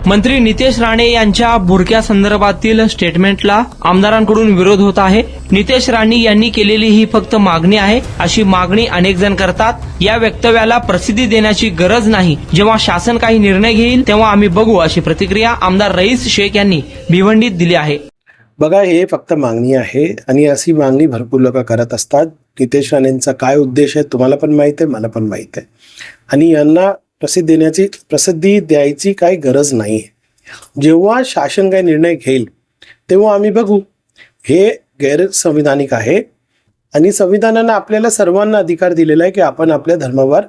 मंत्री नितेश राणे यांच्या बुरक्या संदर्भातील स्टेटमेंटला आमदारांकडून विरोध होत आहे. नितेश राणे यांनी केलेली ही फक्त मागणी आहे, अशी मागणी अनेक जण करतात. या वक्तव्याला प्रसिद्धी देण्याची गरज नाही. जेव्हा शासन काही निर्णय घेईल तेव्हा आम्ही बघू, अशी प्रतिक्रिया आमदार रईस शेख यांनी भिवंडीत दिली आहे. बघा, हे फक्त मागणी आहे आणि अशी मागणी भरपूर लोक करत असतात. नितेश राणेंचा काय उद्देश आहे तुम्हाला पण माहित आहे, मला पण माहित आहे. आणि यांना प्रसिद्धी द्यायची काही गरज नाही. जेव्हा शासन काही निर्णय घेईल तेव्हा आम्ही बघू. हे गैरसंविधानिक आहे आणि संविधानानं आपल्याला सर्वांना अधिकार दिलेला आहे की आपण आपल्या धर्मावर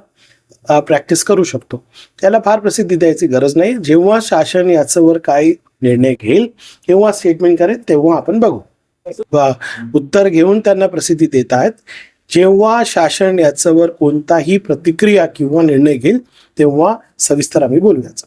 प्रॅक्टिस करू शकतो. त्याला फार प्रसिद्धी द्यायची गरज नाही. जेव्हा शासन याच्यावर काही निर्णय घेईल किंवा स्टेटमेंट करेल तेव्हा आपण बघू. उत्तर घेऊन त्यांना प्रसिद्धी देत आहेत. जेव्हा शासन याच्यावर कोणताही प्रतिक्रिया किंवा निर्णय घेईल तेव्हा सविस्तर आम्ही बोलूयाचं.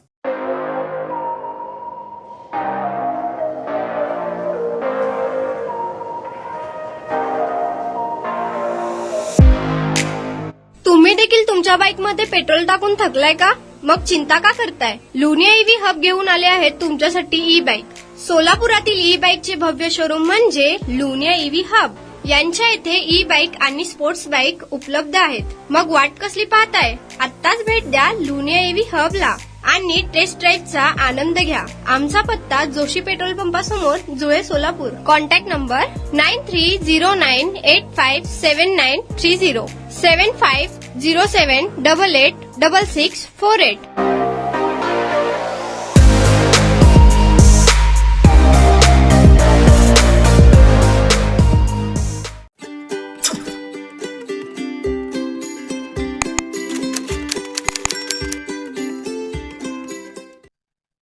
तुम्ही देखील तुमच्या बाईक मध्ये पेट्रोल टाकून थकलाय का? मग चिंता का करताय? लुनिया ईव्ही हब घेऊन आले आहेत तुमच्यासाठी ई बाईक. सोलापुरातील ई बाईकचे भव्य शोरूम म्हणजे लुनिया ईव्ही हब. यांच्या इथे ई बाईक आणि स्पोर्ट्स बाईक उपलब्ध आहेत. मग वाट कसली पाहताय? आत्ताच भेट द्या लुनिया ईव्ही हबला आणि टेस्ट ड्राईव्हचा आनंद घ्या. आमचा पत्ता जोशी पेट्रोल पंपासमोर, जुळे, सोलापूर. Contact number 9309857930 7507886648.